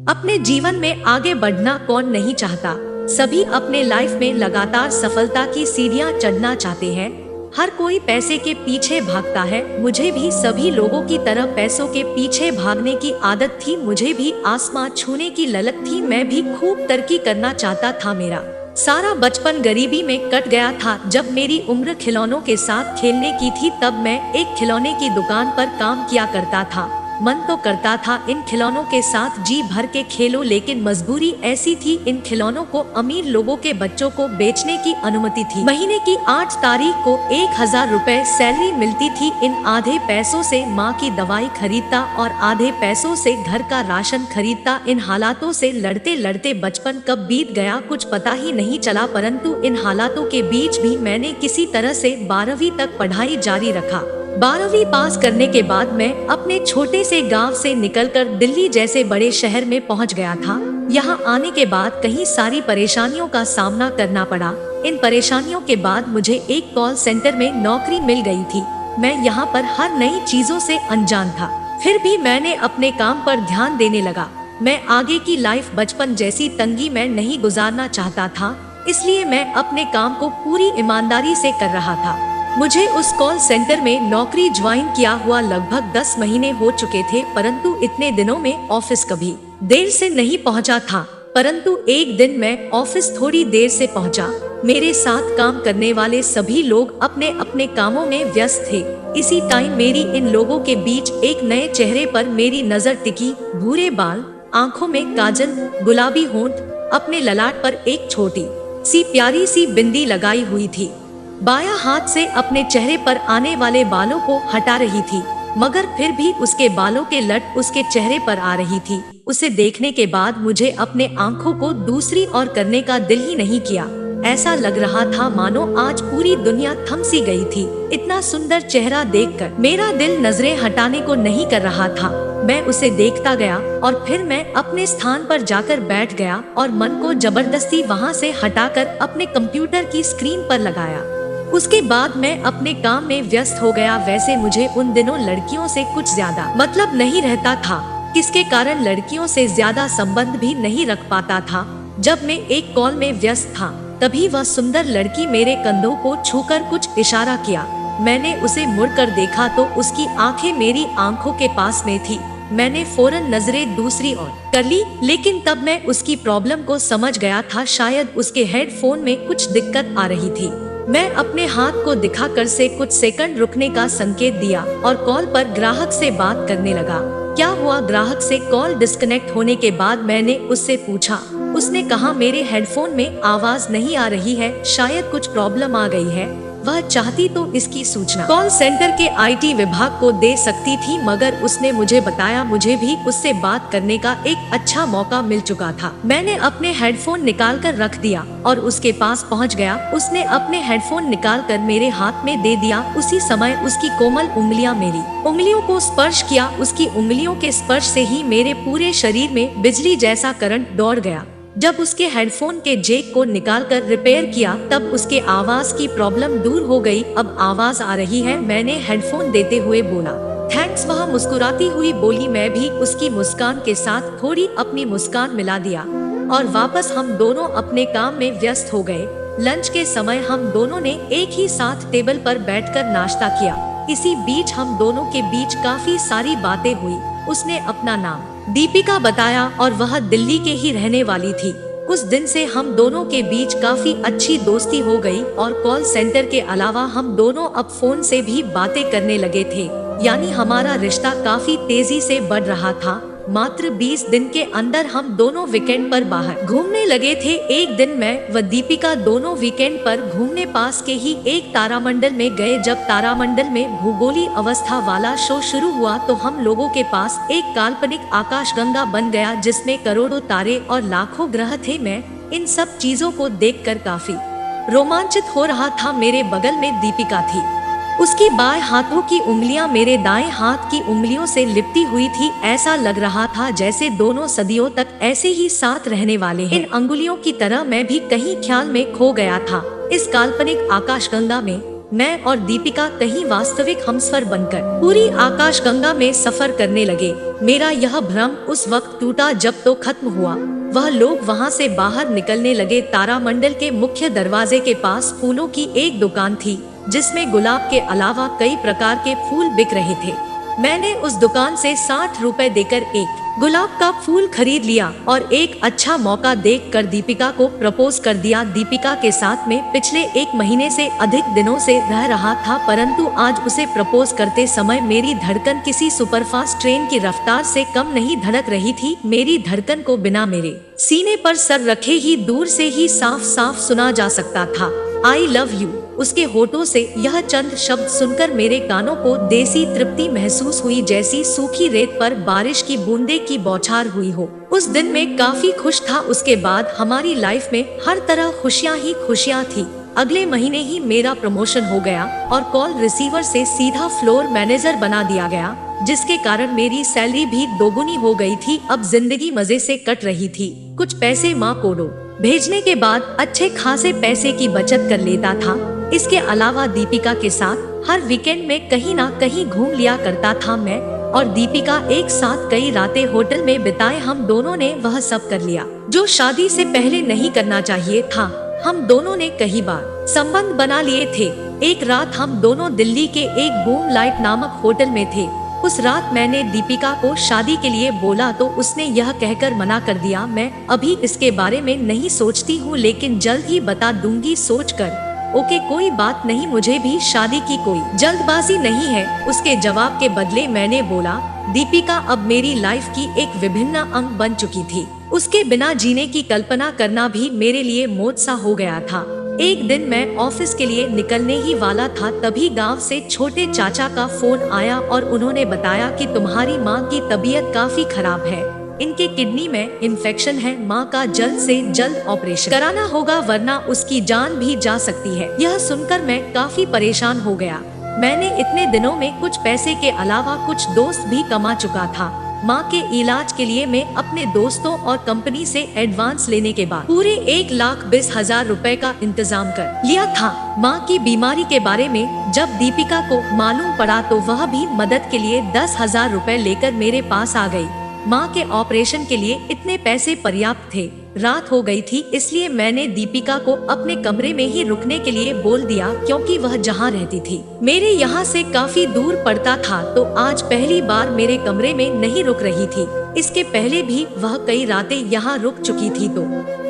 अपने जीवन में आगे बढ़ना कौन नहीं चाहता। सभी अपने लाइफ में लगातार सफलता की सीढ़ियां चढ़ना चाहते हैं। हर कोई पैसे के पीछे भागता है। मुझे भी सभी लोगों की तरह पैसों के पीछे भागने की आदत थी। मुझे भी आसमां छूने की ललक थी। मैं भी खूब तरक्की करना चाहता था। मेरा सारा बचपन गरीबी में कट गया था। जब मेरी उम्र खिलौनों के साथ खेलने की थी तब मैं एक खिलौने की दुकान पर काम किया करता था। मन तो करता था इन खिलौनों के साथ जी भर के खेलूं, लेकिन मजबूरी ऐसी थी इन खिलौनों को अमीर लोगों के बच्चों को बेचने की अनुमति थी। महीने की 8 तारीख को 1000 रुपए सैलरी मिलती थी। इन आधे पैसों से माँ की दवाई खरीदता और आधे पैसों से घर का राशन खरीदता। इन हालातों से लड़ते लड़ते बचपन कब बीत गया कुछ पता ही नहीं चला, परंतु इन हालातों के बीच भी मैंने किसी तरह से 12वीं तक पढ़ाई जारी रखा। 12वीं पास करने के बाद मैं अपने छोटे से गांव से निकलकर दिल्ली जैसे बड़े शहर में पहुंच गया था। यहां आने के बाद कई सारी परेशानियों का सामना करना पड़ा। इन परेशानियों के बाद मुझे एक कॉल सेंटर में नौकरी मिल गई थी। मैं यहां पर हर नई चीजों से अनजान था, फिर भी मैंने अपने काम पर ध्यान देने लगा। मैं आगे की लाइफ बचपन जैसी तंगी में नहीं गुजारना चाहता था, इसलिए मैं अपने काम को पूरी ईमानदारी से कर रहा था। मुझे उस कॉल सेंटर में नौकरी ज्वाइन किया हुआ लगभग 10 महीने हो चुके थे, परंतु इतने दिनों में ऑफिस कभी देर से नहीं पहुंचा था। परंतु एक दिन मैं ऑफिस थोड़ी देर से पहुंचा। मेरे साथ काम करने वाले सभी लोग अपने अपने कामों में व्यस्त थे। इसी टाइम मेरी इन लोगों के बीच एक नए चेहरे पर मेरी नजर टिकी। भूरे बाल, आंखों में काजल, गुलाबी होंठ, अपने ललाट पर एक छोटी सी प्यारी सी बिंदी लगाई हुई थी। बायां हाथ से अपने चेहरे पर आने वाले बालों को हटा रही थी, मगर फिर भी उसके बालों के लट उसके चेहरे पर आ रही थी। उसे देखने के बाद मुझे अपने आंखों को दूसरी ओर करने का दिल ही नहीं किया। ऐसा लग रहा था मानो आज पूरी दुनिया थम सी गई थी। इतना सुंदर चेहरा देखकर मेरा दिल नजरें हटाने को नहीं कर रहा था। मैं उसे देखता गया और फिर मैं अपने स्थान पर जाकर बैठ गया और मन को जबरदस्ती वहां से हटाकर अपने कंप्यूटर की स्क्रीन पर लगाया। उसके बाद मैं अपने काम में व्यस्त हो गया। वैसे मुझे उन दिनों लड़कियों से कुछ ज्यादा मतलब नहीं रहता था, किसके कारण लड़कियों से ज्यादा संबंध भी नहीं रख पाता था। जब मैं एक कॉल में व्यस्त था तभी वह सुंदर लड़की मेरे कंधों को छूकर कुछ इशारा किया। मैंने उसे मुड़कर देखा तो उसकी आंखें मेरी आंखों के पास में थी। मैंने फौरन नजरें दूसरी ओर कर ली, लेकिन तब मैं उसकी प्रॉब्लम को समझ गया था। शायद उसके हेडफोन में कुछ दिक्कत आ रही थी। मैं अपने हाथ को दिखाकर से कुछ सेकंड रुकने का संकेत दिया और कॉल पर ग्राहक से बात करने लगा। क्या हुआ? ग्राहक से कॉल डिस्कनेक्ट होने के बाद मैंने उससे पूछा। उसने कहा मेरे हेडफोन में आवाज नहीं आ रही है, शायद कुछ प्रॉब्लम आ गई है। वह चाहती तो इसकी सूचना कॉल सेंटर के आईटी विभाग को दे सकती थी, मगर उसने मुझे बताया मुझे भी उससे बात करने का एक अच्छा मौका मिल चुका था। मैंने अपने हेडफोन निकाल कर रख दिया और उसके पास पहुंच गया। उसने अपने हेडफोन निकाल कर मेरे हाथ में दे दिया। उसी समय उसकी कोमल उंगलियां मेरी उंगलियों को स्पर्श किया। उसकी उंगलियों के स्पर्श से ही मेरे पूरे शरीर में बिजली जैसा करंट दौड़ गया। जब उसके हेडफोन के जैक को निकालकर रिपेयर किया तब उसके आवाज की प्रॉब्लम दूर हो गई। अब आवाज आ रही है, मैंने हेडफोन देते हुए बोला। थैंक्स, वह मुस्कुराती हुई बोली। मैं भी उसकी मुस्कान के साथ थोड़ी अपनी मुस्कान मिला दिया और वापस हम दोनों अपने काम में व्यस्त हो गए। लंच के समय हम दोनों ने एक ही साथ टेबल पर बैठकर नाश्ता किया। इसी बीच हम दोनों के बीच काफी सारी बातें हुई। उसने अपना नाम दीपिका बताया और वह दिल्ली के ही रहने वाली थी। उस दिन से हम दोनों के बीच काफी अच्छी दोस्ती हो गई और कॉल सेंटर के अलावा हम दोनों अब फोन से भी बातें करने लगे थे। यानी हमारा रिश्ता काफी तेजी से बढ़ रहा था। मात्र 20 दिन के अंदर हम दोनों वीकेंड पर बाहर घूमने लगे थे। एक दिन मैं व दीपिका दोनों वीकेंड पर घूमने पास के ही एक तारामंडल में गए। जब तारामंडल में भूगोलीय अवस्था वाला शो शुरू हुआ तो हम लोगों के पास एक काल्पनिक आकाशगंगा बन गया जिसमें करोड़ों तारे और लाखों ग्रह थे। मैं इन सब चीजों को देखकर काफी रोमांचित हो रहा था। मेरे बगल में दीपिका थी। उसकी बाएं हाथों की उंगलियां मेरे दाएं हाथ की उंगलियों से लिपटी हुई थी। ऐसा लग रहा था जैसे दोनों सदियों तक ऐसे ही साथ रहने वाले हैं। इन अंगुलियों की तरह मैं भी कहीं ख्याल में खो गया था। इस काल्पनिक आकाशगंगा में मैं और दीपिका कहीं वास्तविक हमसफर बनकर पूरी आकाशगंगा में सफर करने लगे। मेरा यह भ्रम उस वक्त टूटा जब तो खत्म हुआ। वह लोग वहाँ से बाहर निकलने लगे। तारामंडल के मुख्य दरवाजे के पास फूलों की एक दुकान थी जिसमें गुलाब के अलावा कई प्रकार के फूल बिक रहे थे। मैंने उस दुकान से 60 रुपए देकर एक गुलाब का फूल खरीद लिया और एक अच्छा मौका देखकर दीपिका को प्रपोज कर दिया। दीपिका के साथ में पिछले 1 महीने से अधिक दिनों से रह रहा था, परंतु आज उसे प्रपोज करते समय मेरी धड़कन किसी सुपरफास्ट ट्रेन की रफ्तार से कम नहीं धड़क रही थी। मेरी धड़कन को बिना मेरे सीने पर सर रखे ही दूर से ही साफ साफ सुना जा सकता था, आई लव यू। उसके होठों से यह चंद शब्द सुनकर मेरे कानों को देसी तृप्ति महसूस हुई, जैसी सूखी रेत पर बारिश की बूंदे की बौछार हुई हो। उस दिन में काफी खुश था। उसके बाद हमारी लाइफ में हर तरह खुशियां ही खुशियां थी। अगले महीने ही मेरा प्रमोशन हो गया और कॉल रिसीवर से सीधा फ्लोर मैनेजर बना दिया गया, जिसके कारण मेरी सैलरी भी दोगुनी हो गई थी। अब जिंदगी मजे से कट रही थी। कुछ पैसे माँ कोडो भेजने के बाद अच्छे खासे पैसे की बचत कर लेता था। इसके अलावा दीपिका के साथ हर वीकेंड में कहीं ना कहीं घूम लिया करता था। मैं और दीपिका एक साथ कई रातें होटल में बिताए। हम दोनों ने वह सब कर लिया जो शादी से पहले नहीं करना चाहिए था। हम दोनों ने कई बार संबंध बना लिए थे। एक रात हम दोनों दिल्ली के एक बूम लाइट नामक होटल में थे। उस रात मैंने दीपिका को शादी के लिए बोला तो उसने यह कहकर मना कर दिया, मैं अभी इसके बारे में नहीं सोचती हूँ, लेकिन जल्द ही बता दूंगी सोचकर। ओके कोई बात नहीं, मुझे भी शादी की कोई जल्दबाजी नहीं है। उसके जवाब के बदले मैंने बोला, दीपिका अब मेरी लाइफ की एक विभिन्न अंग बन चुकी थी। उसके बिना जीने की कल्पना करना भी मेरे लिए मौत सा हो गया था। एक दिन मैं ऑफिस के लिए निकलने ही वाला था, तभी गांव से छोटे चाचा का फोन आया और उन्होंने बताया कि तुम्हारी माँ की तबीयत काफी खराब है। इनके किडनी में इन्फेक्शन है। माँ का जल्द से जल्द ऑपरेशन कराना होगा, वरना उसकी जान भी जा सकती है। यह सुनकर मैं काफी परेशान हो गया। मैंने इतने दिनों में कुछ पैसे के अलावा कुछ दोस्त भी कमा चुका था। माँ के इलाज के लिए मैं अपने दोस्तों और कंपनी से एडवांस लेने के बाद पूरे 1,20,000 रुपए का इंतजाम कर लिया था। माँ की बीमारी के बारे में जब दीपिका को मालूम पड़ा तो वह भी मदद के लिए 10,000 रुपए लेकर मेरे पास आ गई। माँ के ऑपरेशन के लिए इतने पैसे पर्याप्त थे। रात हो गई थी, इसलिए मैंने दीपिका को अपने कमरे में ही रुकने के लिए बोल दिया, क्योंकि वह जहाँ रहती थी मेरे यहाँ से काफी दूर पड़ता था। तो आज पहली बार मेरे कमरे में नहीं रुक रही थी। इसके पहले भी वह कई रातें यहाँ रुक चुकी थी, तो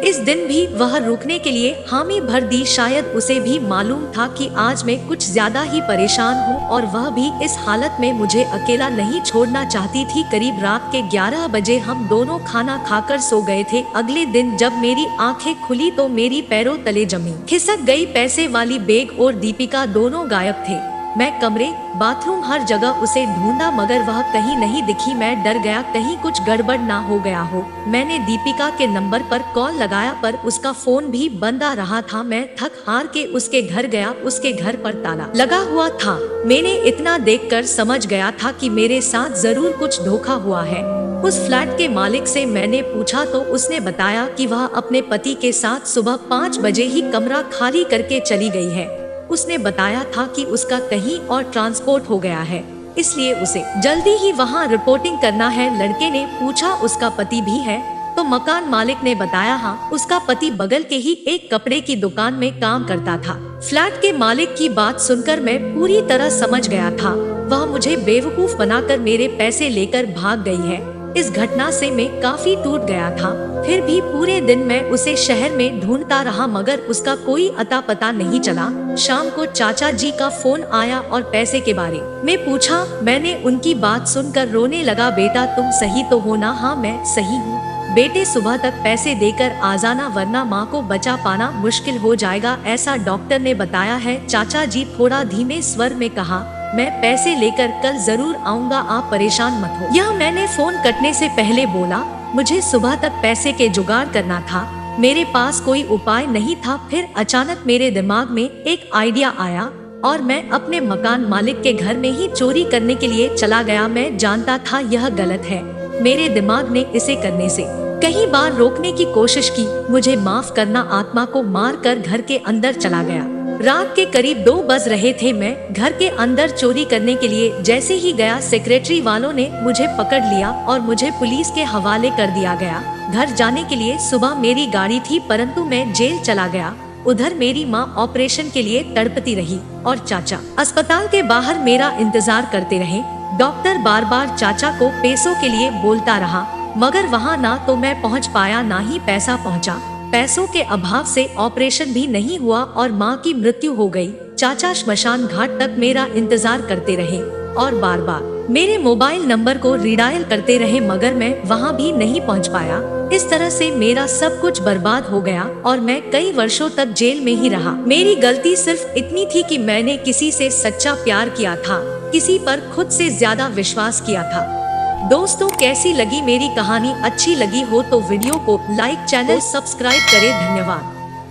इस दिन भी वह रुकने के लिए हामी भर दी। शायद उसे भी मालूम था कि आज मैं कुछ ज्यादा ही परेशान हूँ और वह भी इस हालत में मुझे अकेला नहीं छोड़ना चाहती थी। करीब रात के 11 बजे हम दोनों खाना खाकर सो गए थे। अगले दिन जब मेरी आंखें खुली तो मेरी पैरों तले जमीन खिसक गई। पैसे वाली बैग और दीपिका दोनों गायब थे। मैं कमरे, बाथरूम, हर जगह उसे ढूंढा मगर वह कहीं नहीं दिखी। मैं डर गया कहीं कुछ गड़बड़ ना हो गया हो। मैंने दीपिका के नंबर पर कॉल लगाया पर उसका फोन भी बंद आ रहा था। मैं थक हार के उसके घर गया। उसके घर पर ताला लगा हुआ था। मैंने इतना देखकर समझ गया था कि मेरे साथ जरूर कुछ धोखा हुआ है। उस फ्लैट के मालिक से मैंने पूछा तो उसने बताया कि वह अपने पति के साथ सुबह 5 बजे ही कमरा खाली करके चली गई है। उसने बताया था कि उसका कहीं और ट्रांसपोर्ट हो गया है, इसलिए उसे जल्दी ही वहां रिपोर्टिंग करना है। लड़के ने पूछा उसका पति भी है, तो मकान मालिक ने बताया हाँ, उसका पति बगल के ही एक कपड़े की दुकान में काम करता था। फ्लैट के मालिक की बात सुनकर मैं पूरी तरह समझ गया था। वह मुझे बेवकूफ बनाकर मेरे पैसे लेकर भाग गई है। इस घटना से मैं काफी टूट गया था। फिर भी पूरे दिन मैं उसे शहर में ढूंढता रहा मगर उसका कोई अता पता नहीं चला। शाम को चाचा जी का फोन आया और पैसे के बारे में पूछा। मैंने उनकी बात सुनकर रोने लगा। बेटा तुम सही तो हो ना? हाँ मैं सही हूँ बेटे, सुबह तक पैसे देकर आ जाना वरना माँ को बचा पाना मुश्किल हो जाएगा, ऐसा डॉक्टर ने बताया है। चाचा जी थोड़ा धीमे स्वर में कहा, मैं पैसे लेकर कल जरूर आऊंगा, आप परेशान मत हो। यह मैंने फोन कटने से पहले बोला। मुझे सुबह तक पैसे के जुगाड़ करना था। मेरे पास कोई उपाय नहीं था। फिर अचानक मेरे दिमाग में एक आइडिया आया और मैं अपने मकान मालिक के घर में ही चोरी करने के लिए चला गया। मैं जानता था यह गलत है। मेरे दिमाग ने इसे करने से कई बार रोकने की कोशिश की, मुझे माफ करना, आत्मा को मार कर घर के अंदर चला गया। रात के करीब 2 बज रहे थे। मैं घर के अंदर चोरी करने के लिए जैसे ही गया, सेक्रेटरी वालों ने मुझे पकड़ लिया और मुझे पुलिस के हवाले कर दिया गया। घर जाने के लिए सुबह मेरी गाड़ी थी, परंतु मैं जेल चला गया। उधर मेरी माँ ऑपरेशन के लिए तड़पती रही और चाचा अस्पताल के बाहर मेरा इंतजार करते रहे। डॉक्टर बार बार चाचा को पैसों के लिए बोलता रहा, मगर वहाँ ना तो मैं पहुँच पाया, ना ही पैसा पहुँचा। पैसों के अभाव से ऑपरेशन भी नहीं हुआ और माँ की मृत्यु हो गई। चाचा श्मशान घाट तक मेरा इंतजार करते रहे और बार बार मेरे मोबाइल नंबर को रिडायल करते रहे, मगर मैं वहाँ भी नहीं पहुँच पाया। इस तरह से मेरा सब कुछ बर्बाद हो गया और मैं कई वर्षों तक जेल में ही रहा। मेरी गलती सिर्फ इतनी थी कि मैंने किसी से सच्चा प्यार किया था, किसी पर खुद से ज्यादा विश्वास किया था। दोस्तों, कैसी लगी मेरी कहानी? अच्छी लगी हो तो वीडियो को लाइक, चैनल सब्सक्राइब करें। धन्यवाद।